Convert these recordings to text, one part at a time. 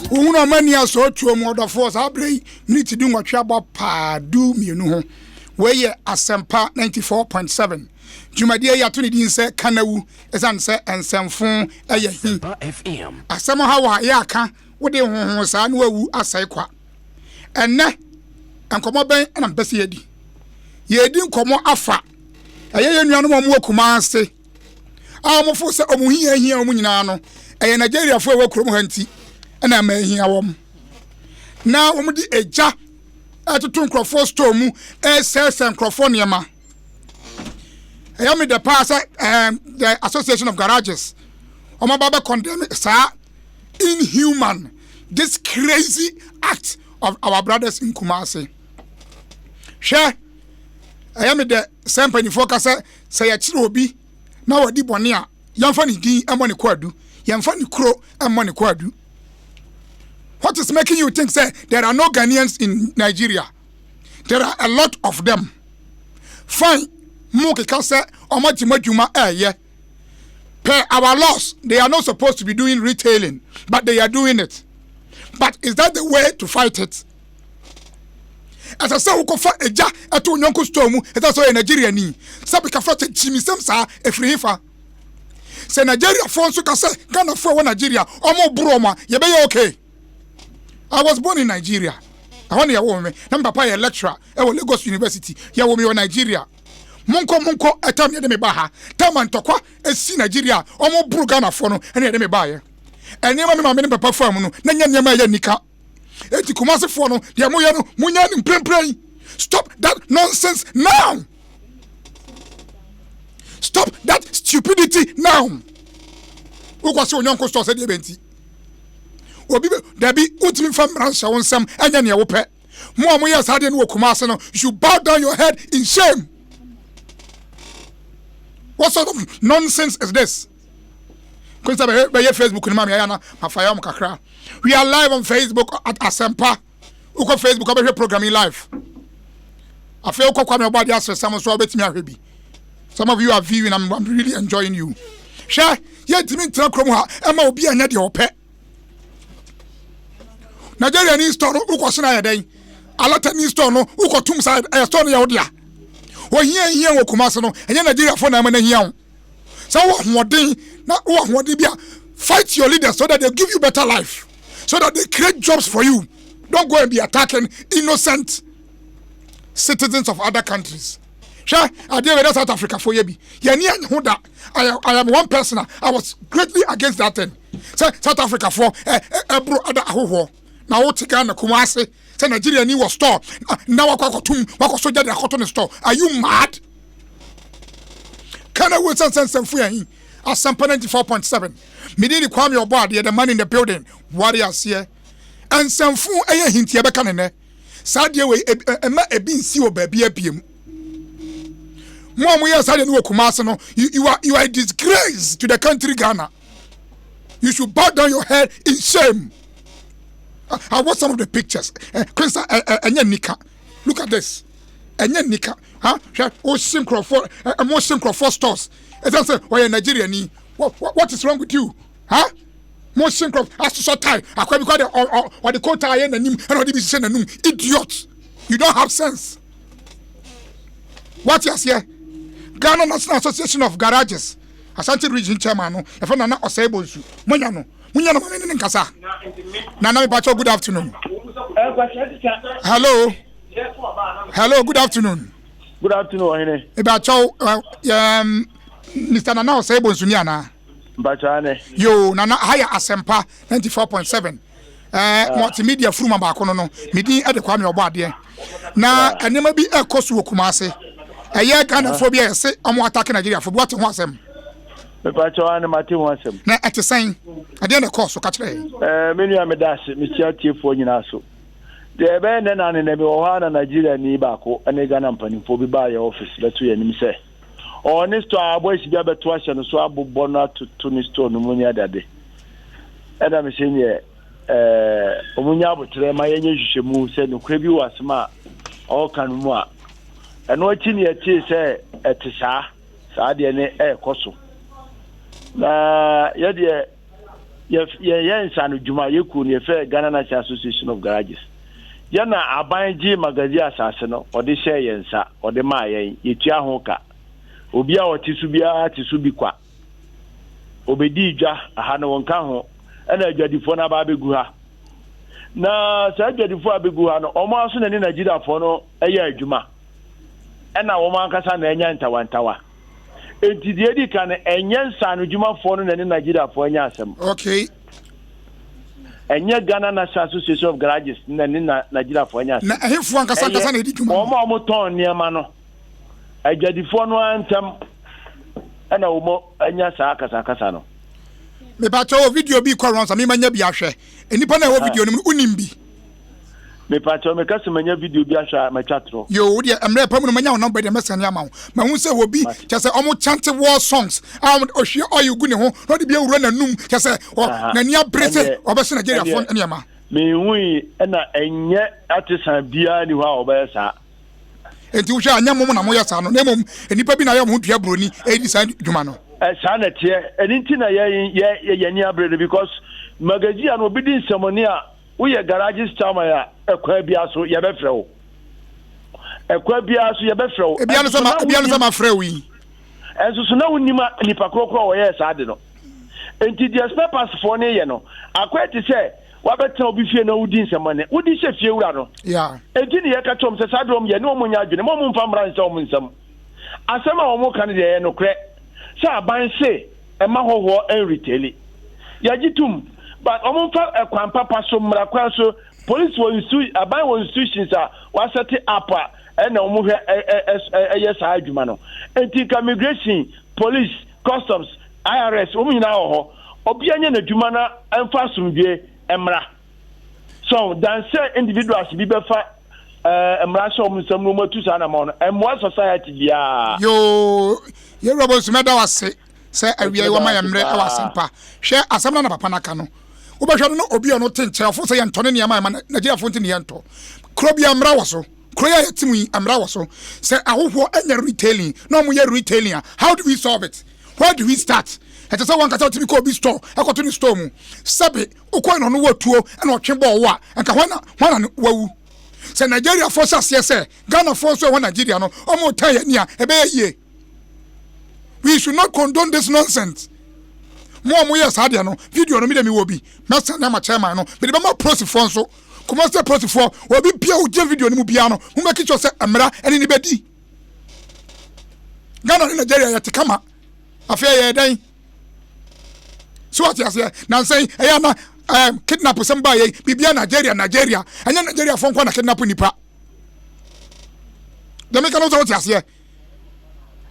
Uno mania so to more force abre need to do what about pa do me no where ye Asempa 94.7 Jumadia ya to ni say kanawu esan say ensemfon eye hin Asempa Fm asem ha ya ka wo de honhon sa na wawu asai kwa enne enkomo ben na mpese yedi nkomo afa eye yenuanu mo akuma ase amofo se omuhia omu nyina no eye Nigeria fo ewa kurom hanti na ma hia wom na wom di eja atoto nkrofo store mu esese nkrofo niema eye me the pass the Association of Garages omo baba condemn sa inhuman this crazy act of our brothers in Kumasi share eye me the Asempa ni focus say ya chire obi na wadi bone a yamfa ni din amone kwadu yamfa ni kro amone kwadu. What is making you think say there are no Ghanaians in Nigeria? There are a lot of them. Fine, Moki can say Omatimajuma yeah. Per our laws, they are not supposed to be doing retailing, but they are doing it. But is that the way to fight it? As I say, uko fa eja eto nyonko stormu eta so Nigeria ni. Sabi ka fa chimi semsa efrifa. Se Nigeria fo so ka say Ghana fo wa Nigeria omo broma ye be okay. I was born in Nigeria. I want to hear me. Na papa a lecturer at Lagos University. Ya wo me in Nigeria. Monko etam ye de me ba ha. Taman tokwa esi Nigeria. Omo buru Ghana fo no ene de me ba ye. Enema me ma me papa fam no na nyanyama ya nika. Eti Kumasi fo no de mo ye no munya ni mprempren. Stop that nonsense now. Stop that stupidity now. Ukwase onyanko sto se de benti. Obi there be ultimate fam ransha wonsam anya ne wo pe mo amoya sade no Kumasi no you should bow down your head in shame. What sort of nonsense is this? Kunsa be Facebook ni ma me yana afaya mo kakra. We are live on Facebook at Asempa. Uko Facebook abehwe programming live. Afia uko kwa me obadi asre some so obetimi ahwebi. Some of you are viewing. I'm really enjoying you. Share ye timi tra krom ha ema obi anya de ope. Nigeria ni store no uko so na yeden. Alata ni store no uko tum side store no ya odia. Wo hia wo Kumasi no enye Nigeria fo na ma na hia wo. So wo hoden na wo hoden bia fight your leaders so that they give you better life. So that they create jobs for you. Don't go and be attacking innocent citizens of other countries. Sure, I did with South Africa for yebi. I am one person. I was greatly against that thing. South Africa for bro other ahoho. Now what Ghana Kumasi say Nigeria ni was store. Now wako soldier de akoto store. Are you mad? Can I wait and free him? Asempa 94.7. Midini kwame your body the man in the building. Warriors here. And some fool eye hint ye beka ne. Sadie we ema ebi nsi o ba bia biem. Mo amoya sade no Kumasi no you are a disgrace to the country Ghana. You should bow down your head in shame. I watched some of the pictures. Enya nika. Look at this. Enya nika. Huh? Oh, synchro stores. It's also why in Nigeria ni. What is wrong with you? Huh? More synchro as to short time. Akwa because or the quota and the nim and the business and num. Idiot. You don't have sense. What you say? Ghana National Association of Garages. Ashanti Region Chairman no. If na na osebo nsu. Munya no mame ne nkasa. Nana me pacho good afternoon. Hello. Hello, good afternoon. Good afternoon, Ohene. E pacho Mr. Nana osebo nsu ni ana. Bachane. Yo, Nana haya Asempa 94.7. Multimedia fruma ba kono no. Medi e de kwa me obade. Na enema bi ekoso Kumasi. Eye Ghana phobia say omo attack Nigeria for what ho asem. Me pacho an mate ho asem. Na ete sen. Ade na course ka kire. Menu amedase me tiatiefo nyina so. De be ne na ne be wo ha na Nigeria ni ba ko ene Ghana mpanimfo bi ba ya office beto ya nim se. Oni store boys bi abeto ahye no so abobbo na to ni store no munya dade. Eda me senye omunya abotre ma yenye hwehwemu se no kwa bi wasema o kan mu a eno achi ne achi se etisa saa de ne ekoso na ye insanu juma yeku ne fe Ghana National Association of Garages yana abanji magazine asase no ode share yensa ode ma yen yetua ho ka obi a otisu bia tisu bi kwa obedi dwa aha no wonka ho na adwadifo na ba begu ha na sa adwadifo abegu ha no omo aso na ni Nigeria fo no eye adwuma na wo man kasa na enya ntawantawa enti die di kan enya nsanu adwuma fo no na ni Nigeria fo enya asem okay enya Ghana National Association of Garages na ni Nigeria fo enya asem na ehefo ankasa na edi dwuma omo ton niema no adwadifo no antam na wo enya sa akasa no me ba cho video bi kwa ronsa me manya bi ahwe enipa na wo video no unimbi me pa cho me kase manya video bi ahwe ma chatro yo wo dia emre pa mu no manya wo number de mesane ama wo ma hu se wo bi kese omo chant war songs ohwe oyu gu ne ho no de bi awura na num kese na nia brese obese Nigeria fon ene ama me hui na enye atisan bia ni ho a obesa enti wo hwa anya mom na mo yesa no na mom enipa bi na ya mo dua broni edi san dwuma no sanete eninti na ye ni abrede because magazine no bi din semoni a wo ye garage stama ya ekwa bia so ye befre wo ekwa bia so ye befre wo bia no sama frɛ wi enso so na wonima nipa krokro wo ye saade no enti the papers for ne ye no akwa ti se wa beta obi fie na wudi semoni wudi se fie wura no yeah enti ne ye ka tom se sadrom ye ne omo nya adwene mo mfa mra nse omo nsam asema omo kan de ye no kre sa ban se e ma hoho en retail ya gitum but omo fa ekwan papa so mra kwa so police won su aban won institutions a wa set up e na omo hwe yes adwuma no enti immigration police customs IRS omo nyina ho obi anya na adwuma na emfa sumdwe emra so dan say individuals bi be fa emra so omo nsam no matu sa na mo no emwa society bia yo ye robos meda wase se awia wo ma yamre e wasempa hwe asem na papa naka no wo be hwe no obi ono tenche afo se ye ntone ne ma Nigeria fonti ne ye nto kro bia amra waso kro ya yetimu amra waso se ahoho enya retailing no mo ye retailing how do we solve it where do we start it is one kata to be ko bi store akoto ni store mu sabe ukwa no no watuo na otwe bo wo a nka hwana wawu se Nigeria force asese Ghana force wo Nigeria no omo tan ya ni a ebe ye. We should not condone this nonsense. More yes, I know. Video no me will be. Master Nama chairman no. But the more process for so. Come on, process for. Will be pure video no piano. Who make it yourself amra and anybody. Ghana in Nigeria ya tikama. Affair ya day. So what you say? Now say, I am kidnap somebody. Bibia Nigeria. And Nigeria phone kwa na kidnap nipa. The make no what you say.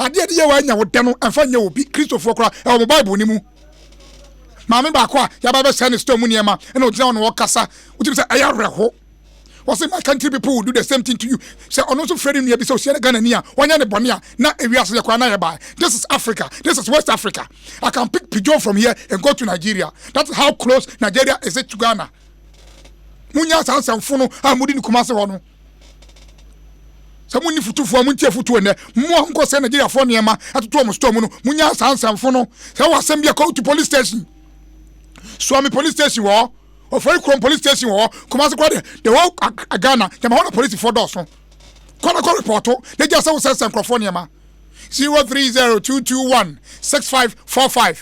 Ade de ye wa nya wode no amfa nya obi Christopher kora e wo Bible ni mu maame ba kwa ya ba be send store mu niema e na ogina no kasa utim say aya reho wo say my country people will do the same thing to you say ono so fredi nua bi say o share Ghana ni a wonya ne bone a na ewiase ye kwa na ye ba this is Africa, this is West Africa. I can pick pigeon from here and go to Nigeria. That's how close Nigeria is to Ghana. Munya sansamfo no a mudi ni kumase ho no Someone if to form futu ne mo nko se Nigeria for niema atoto mo storm no munya sansamfo no se wa asembia call to police station Swami police station wo ofori krom police station wo kuma se kwade the whole Ghana jama ho police for doors no call report they just say sansamfo niema 0302216545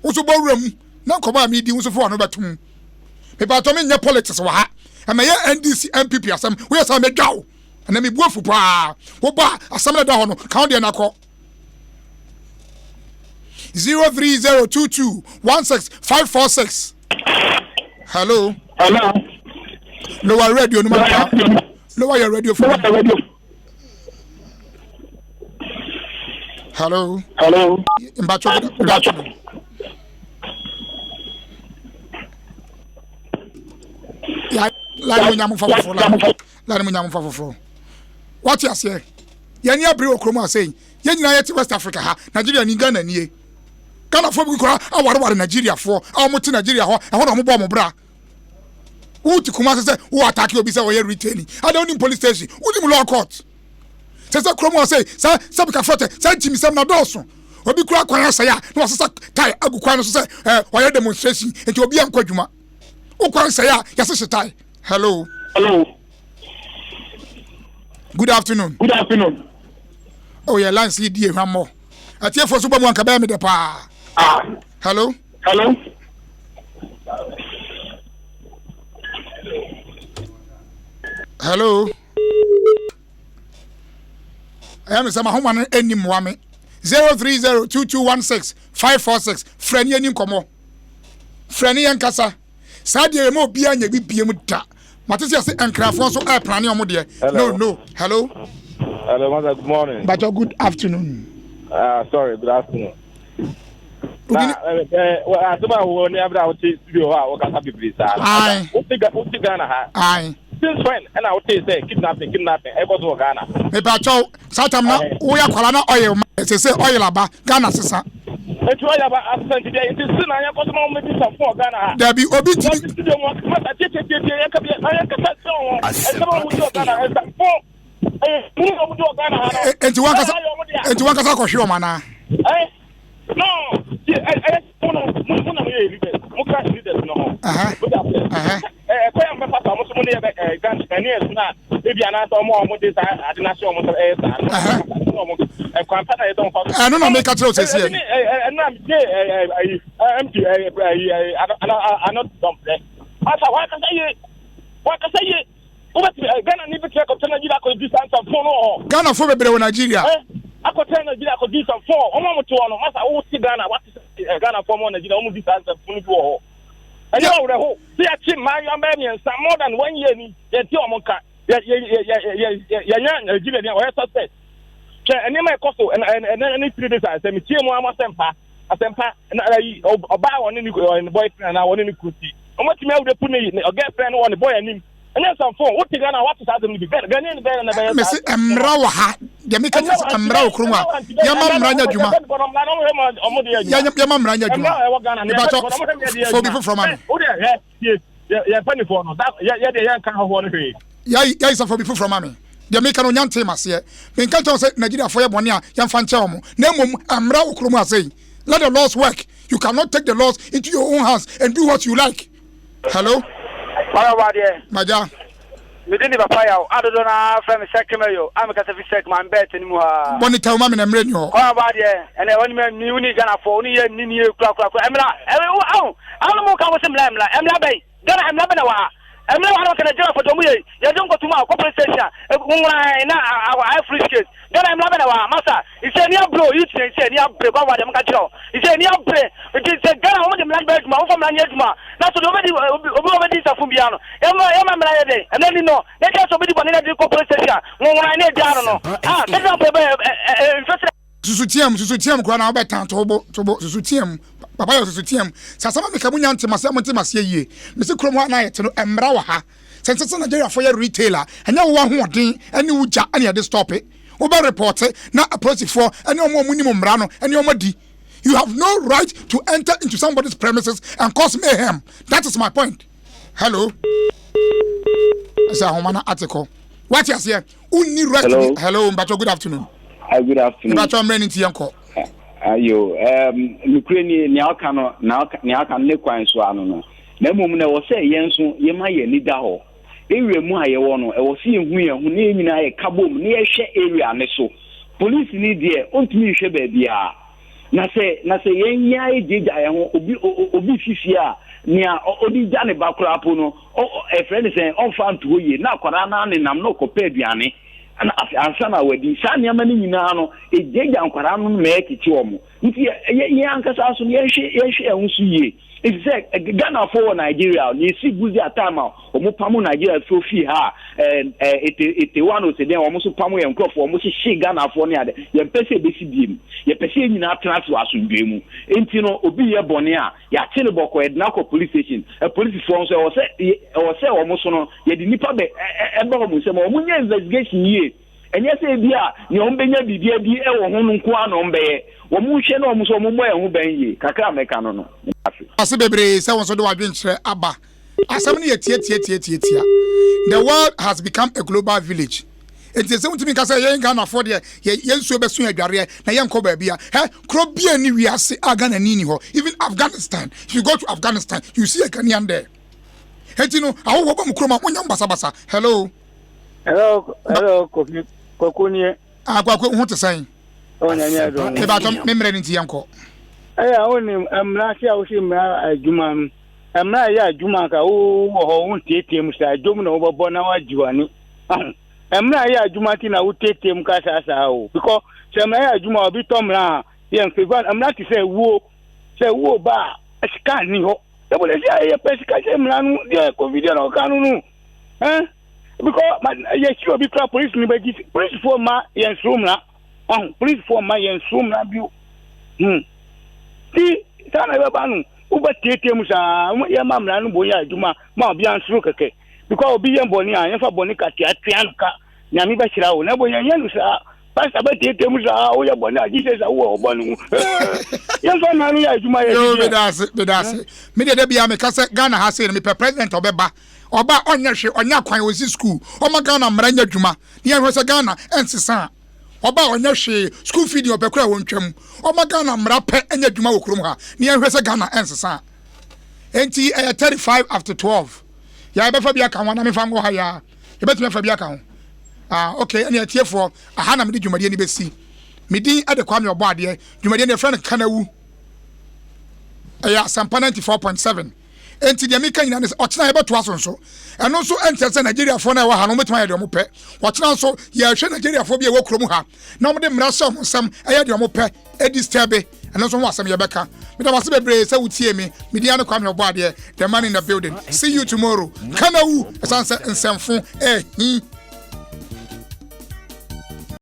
uso bowram na koma mi di uso fo no betum me ba to me nya politics wa ha ama ye NDC MPP asem we say me dwaw and me buafu pa wo ba asamle da ho no count dey na ko 0302216546 hello lower radio no ma lower your radio for hello mbacho ya la mo nyamu fafofo what you say yani abre okromo say ye nyina ye ti West Africa ha Nigeria ni Ghana nie Ghana fo bi kora aware Nigeria fo mo ti Nigeria ho e ho no mo bo mo bra uti kuma say wo attack obi say wo ye retaining I don't need police station uti mo law court say kromo say sa bika fote say timi sam na doso obi kura kwan say ya no sesa tie agu kwan no so say oya demonstration enti obi an kwadwuma o kwan say ya yase tie. Hello. Good afternoon. Oh yeah, line see die hwamo atie for so ba mu anka ba me de pa. Hello. I am some home any mwame 0302216 friend yen komo friend yen kasa sadie mo bia nya bibie mu da matese ase enkrafo so e plan omo de no hello mother, good morning but good afternoon sorry, good afternoon asema wo ni abra wo studio ha wo kasa bibiri sa wo ti Ghana ha since when and I would say kidnapping e go to Ghana me ba chow satam na wo ya kwala na oil say oil aba Ghana sesa etu oil aba absent dey it is sin anya go to mo me some for Ghana ha there be obi ti studio mo mata tete ya ka bi anya ka sa so Asempa mo do Ghana e for mo do Ghana ha enti wan kasa ko hwe o mana no muna me leader mo ka leader no kwa mbe papa mo so mo ne gan ene na e bia na so mo de sa ade na so mo sa mo kwa pa na e don fa no make it say say na me MT not dump asa wa ka say o bet Ghana ni be take ko na Nigeria ko distance for no Ghana for bebre wo Nigeria akota Nigeria ko distance for o mo to no masa wo si Ghana what Ghana for mo Nigeria o mo distance for no ho and you know who see a team my some more than 1 year ni ye ti o mo ka ya Nigeria o success and my costo and 3 days I say me tie mo Asempa na oba won ni boyfriend na won ni kuti o mo ti me we put ni o girlfriend won the boy anim and some phone what you Ghana what is that me be Ghana na me say emra wa ha de me ka emra okruma ya ma mranya djuma ya ma mranya djuma for people from man o de ya pani for no that ya de ya kan ho no hwe ya is for people from man de me ka no nyante mase me kan tell say Nigeria for ya bone a ya mfa nche omo na mom emra okruma say let the laws work. You cannot take the laws into your own hands and do what you like. Hello. Maja. Me didn't papa ya adodona from secretary am ka safi sec man bet ni mu ha boni taw ma me na mre nyo kwa ba de ene woni me ni uni Ghana for ni ye ni kura emla awu mo ka wo se emla bay Ghana emla be na wa emla wa ka na jira for domu ye ye don ko tuma ko station ngura na I free case Ghana emla be na wa masa ise ni abro you say ni abro kwa wa dem ka jiro ise ni abro it is Ghana wo dem land beduma wo from land yeduma na so obi safu bia no ema mra ye de ene ni no ne ka so bi bone na di ko station ngura na dia no se don pe susutiam kwa na obetan tobo susutiam papa yo susutiam sasama me kamunya ntemase yie me se kromo na yete no emra wa ha sense Nigeria for your retailer enya wo hoden ene wuja ene de stop it wo be report na approach for ene omo munimo mra no ene omo di. You have no right to enter into somebody's premises and cause mayhem. That is my point. Hello. It's a Homana article. What you say? Only right. Hello, Mbacho. Good afternoon. Good afternoon. Mbacho, I'm running to Yanko. Ayo, Ukraine niakano ne kwan so ano no. Na mum na wo say yenso yema ye ni da ho. Area mu aye wo no, e wo se ehu ye hu ne nyina ye kabom ne ye hwe area ne so. Police ni de ontumi hwe ba bia. Na se yenya ejeja ye ho obi fifi a nia odi ja ne bakura po no e friend say on fan to ye na akwara na ne nam no ko pe aduane ana ansa na wadi sa nia mani nyina no ejeja akwara no me ekiti omo nti ye ankasa so ye hwe ehunsu ye it say Ghana for Nigeria ni si guzi atama omo pamu Nigeria so fi ha ete wano se den omo so pamu ye nkrofo omo shi Ghana for ne ade ye pese be si biem ye pese nyina transfer asundwe mu enti no obi ye bone a ya tele boko edna ko police station police force o se omo so no ye di nipa be ebe omo se omo nya investigation ye enye se bia ni ombenya bibia bi e wo ho nko ano mbeye wo mu hwe na omo so omo boye ho ban ye kakra meka no no ase bebre se won so do wadwenkyere aba asem ne ye tie the world has become a global village enti se untimi ka say yen Ghana for de yen so be so adware na yen ko ba bia kro bia ni wiase Ghana ni ho even Afghanistan. If you go to Afghanistan you see a Ghanaian there. Enti no awo wo kro ma onyam basa hello kofi kokuni akwa hu te san onyanya do e ba to memre ni yanko awoni amna sia wo si mra adwuma no amna ya adwuma ka wo ho won tietiem sa adwum na wo bo na wajiwani amna ya adwuma ti na wo tietiem ka sa o because se amna ya adwuma obi tomra yen fevan amna ti say wo ba scan ni ho e bo le sia ye pesika se mra no de covid na kanu no because ye see obi kra police ni be police for ma yen sumra police for ma yen sumra bi ti sana be banu uba tietiem sa ye mamra no boya adwuma ma obi ansuru keke because obi yen boni an yen fa boni ka ti atian ka nyami ba kira wo na boya yen sa pastor ba tietiem sa o ye boni a Jesus a wo bonu yen fa na no ya adwuma ye be das me de bia me ka se Ghana ha se me president obeba oba onya hwe onya kwan ozi school o ma Ghana mra nya adwuma ne yen se Ghana ensesa oba onya hwe school feeding obekura won twam o ma Ghana mra pe anya adwuma wo krom ha ne yen se Ghana ensesa enti 35 after 12 ya be fa bia kan wana me fa ngo ha ya e betime fa bia kan okay ene atiefo aha na me de dwumade ni besi me din ade kwa me obo ade dwumade ne friend kanawu Asempa 94.7 enti de meka nyina ne ochina yebeto asonso eno so enti se Nigeria fo na wa ha no metima ye de mo pe ochina so ye hwe Nigeria fo bia wokrom ha na mo de mra so mo sam eye de mo pe edisturbe eno so ho asem ye beka me da wase bebre se wutie me dia ne kwa me obo ade the man in the building see you tomorrow kanawu esanse nsemfo